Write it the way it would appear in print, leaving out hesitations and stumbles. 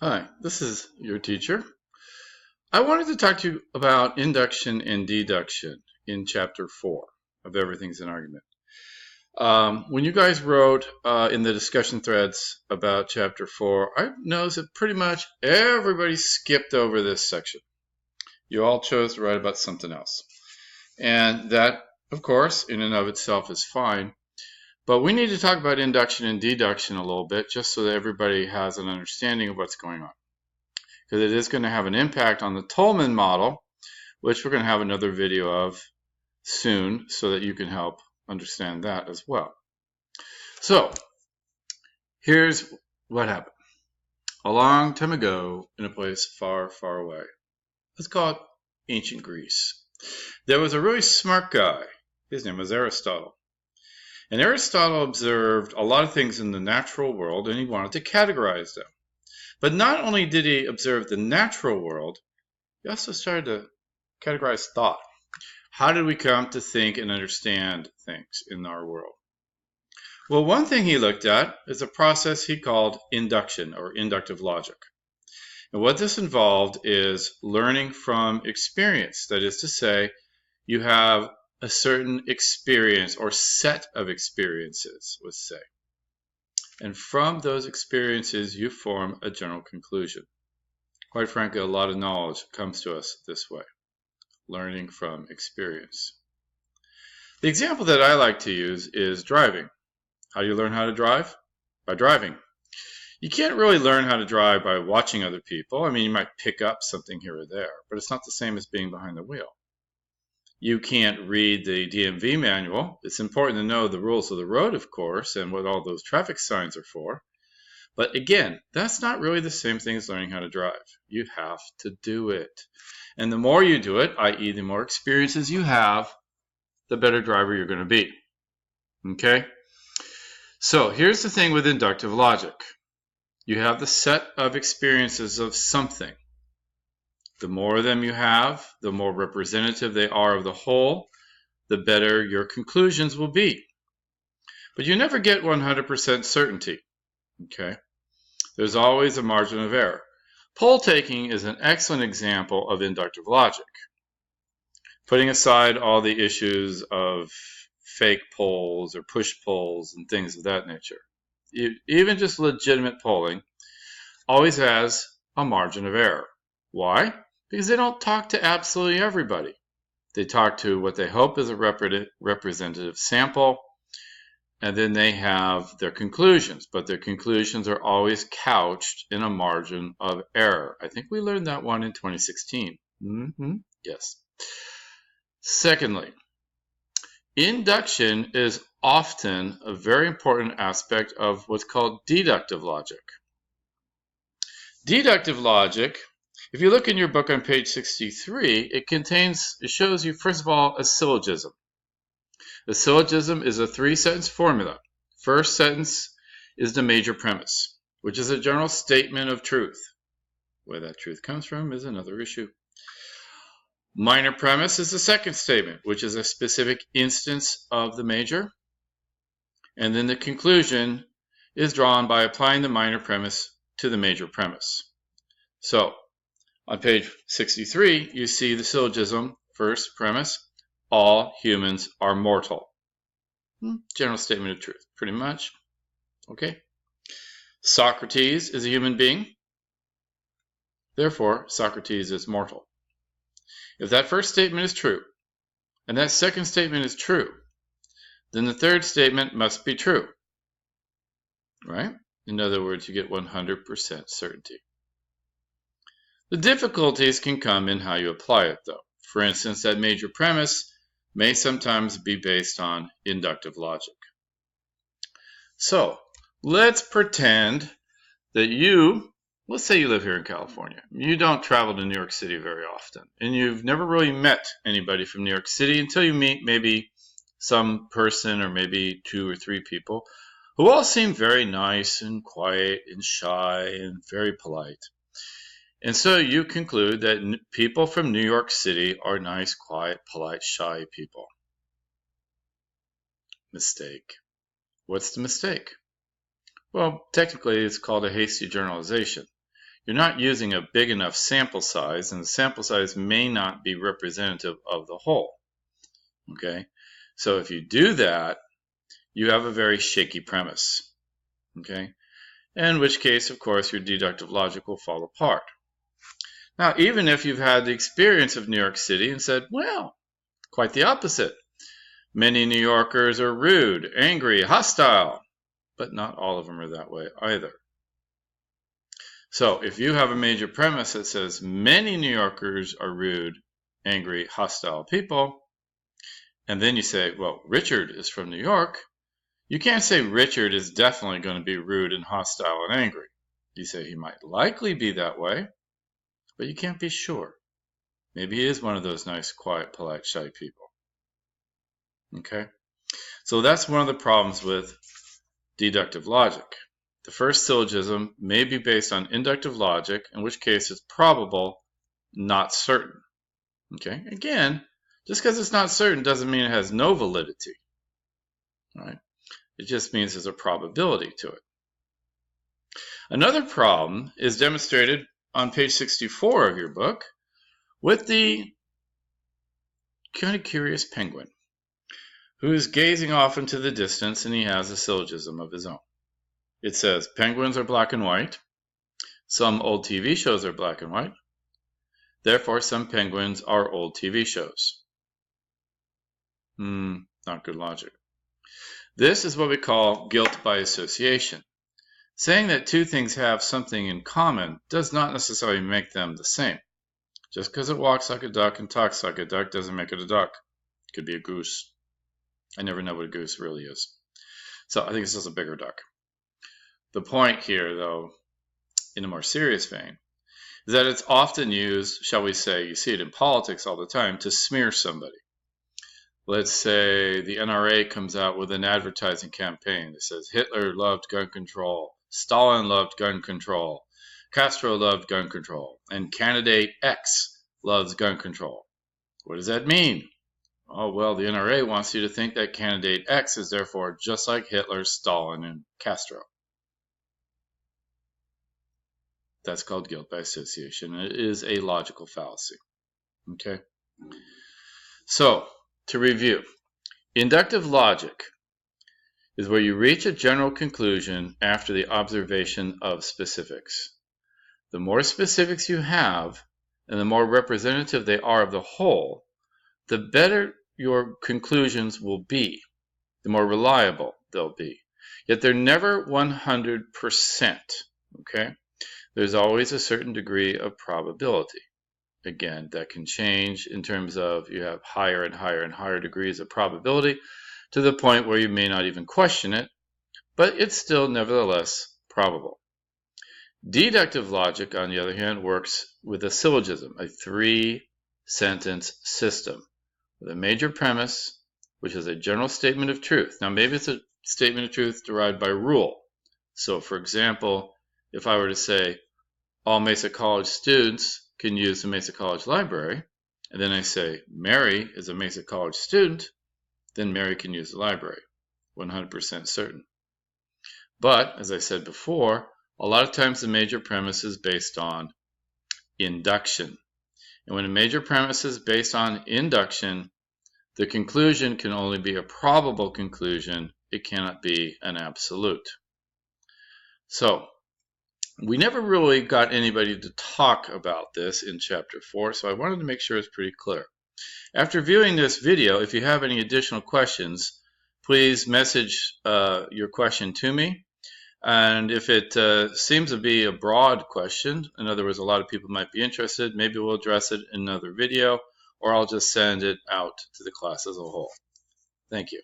Hi, this is your teacher. I wanted to talk to you about induction and deduction in chapter 4 of Everything's an Argument. When you guys wrote in the discussion threads about chapter 4, I noticed that pretty much everybody skipped over this section. You all chose to write about something else. And that, of course, in and of itself is fine. But we need to talk about induction and deduction a little bit just so that everybody has an understanding of what's going on, because it is going to have an impact on the Tolman model, which we're going to have another video of soon so that you can help understand that as well. So here's what happened. A long time ago, in a place far, far away, let's call it ancient Greece, there was a really smart guy. His name was Aristotle. And Aristotle observed a lot of things in the natural world, and he wanted to categorize them. But not only did he observe the natural world, he also started to categorize thought. How did we come to think and understand things in our world? Well, one thing he looked at is a process he called induction or inductive logic. And what this involved is learning from experience. That is to say, you have a certain experience or set of experiences, let's say. And from those experiences, you form a general conclusion. Quite frankly, a lot of knowledge comes to us this way, learning from experience. The example that I like to use is driving. How do you learn how to drive? By driving. You can't really learn how to drive by watching other people. I mean, you might pick up something here or there, but it's not the same as being behind the wheel. You can't read the DMV manual. It's important to know the rules of the road, of course, and what all those traffic signs are for. But again, that's not really the same thing as learning how to drive. You have to do it. And the more you do it, i.e. the more experiences you have, the better driver you're going to be. Okay? So here's the thing with inductive logic. You have the set of experiences of something. The more of them you have, the more representative they are of the whole, the better your conclusions will be. But you never get 100% certainty. Okay? There's always a margin of error. Poll taking is an excellent example of inductive logic. Putting aside all the issues of fake polls or push polls and things of that nature, even just legitimate polling always has a margin of error. Why? Because they don't talk to absolutely everybody. They talk to what they hope is a representative sample, and then they have their conclusions, but their conclusions are always couched in a margin of error. I think we learned that one in 2016. Yes. Secondly, induction is often a very important aspect of what's called deductive logic. Deductive logic, if you look in your book on page 63, it shows you, first of all, a syllogism. A syllogism is a 3-sentence formula. First sentence is the major premise, which is a general statement of truth. Where that truth comes from is another issue. Minor premise is the second statement, which is a specific instance of the major. And then the conclusion is drawn by applying the minor premise to the major premise. So, on page 63, you see the syllogism, first premise, all humans are mortal. General statement of truth, pretty much. Okay. Socrates is a human being. Therefore, Socrates is mortal. If that first statement is true, and that second statement is true, then the third statement must be true. Right? In other words, you get 100% certainty. The difficulties can come in how you apply it, though. For instance, that major premise may sometimes be based on inductive logic. So, let's pretend that let's say you live here in California. You don't travel to New York City very often, and you've never really met anybody from New York City until you meet maybe some person or maybe 2 or 3 people who all seem very nice and quiet and shy and very polite. And so you conclude that people from New York City are nice, quiet, polite, shy people. Mistake. What's the mistake? Well, technically it's called a hasty generalization. you're not using a big enough sample size, and the sample size may not be representative of the whole. Okay, so if you do that, you have a very shaky premise. Okay, in which case, of course, your deductive logic will fall apart. Now, even if you've had the experience of New York City and said, well, quite the opposite. Many New Yorkers are rude, angry, hostile, but not all of them are that way either. So if you have a major premise that says many New Yorkers are rude, angry, hostile people, and then you say, well, Richard is from New York, you can't say Richard is definitely going to be rude and hostile and angry. You say he might likely be that way, but you can't be sure. Maybe he is one of those nice, quiet, polite, shy people. Okay? So that's one of the problems with deductive logic. The first syllogism may be based on inductive logic, in which case it's probable, not certain. Okay? Again, just because it's not certain doesn't mean it has no validity. Right? It just means there's a probability to it. Another problem is demonstrated on page 64 of your book with the kind of curious penguin who is gazing off into the distance, and he has a syllogism of his own. It says, penguins are black and white. Some old TV shows are black and white. Therefore, some penguins are old TV shows. Not good logic. This is what we call guilt by association. Saying that two things have something in common does not necessarily make them the same. Just because it walks like a duck and talks like a duck doesn't make it a duck. It could be a goose. I never know what a goose really is. So I think it's just a bigger duck. The point here, though, in a more serious vein, is that it's often used, shall we say, you see it in politics all the time, to smear somebody. Let's say the NRA comes out with an advertising campaign that says Hitler loved gun control, Stalin loved gun control, Castro loved gun control, and candidate X loves gun control. What does that mean? Oh, well, the NRA wants you to think that candidate X is therefore just like Hitler, Stalin, and Castro. That's called guilt by association. It is a logical fallacy. Okay? So, to review, inductive logic is where you reach a general conclusion after the observation of specifics. The more specifics you have, and the more representative they are of the whole, the better your conclusions will be, the more reliable they'll be. Yet they're never 100%, okay? There's always a certain degree of probability. Again, that can change in terms of you have higher and higher and higher degrees of probability to the point where you may not even question it, but it's still nevertheless probable. Deductive logic, on the other hand, works with a syllogism, a three-sentence system with a major premise, which is a general statement of truth. Now, maybe it's a statement of truth derived by rule. So, for example, if I were to say, all Mesa College students can use the Mesa College library, and then I say, Mary is a Mesa College student, then Mary can use the library, 100% certain. But, as I said before, a lot of times the major premise is based on induction. And when a major premise is based on induction, the conclusion can only be a probable conclusion. It cannot be an absolute. So, we never really got anybody to talk about this in Chapter 4, so I wanted to make sure it's pretty clear. After viewing this video, if you have any additional questions, please message your question to me. And if it seems to be a broad question, in other words, a lot of people might be interested, maybe we'll address it in another video, or I'll just send it out to the class as a whole. Thank you.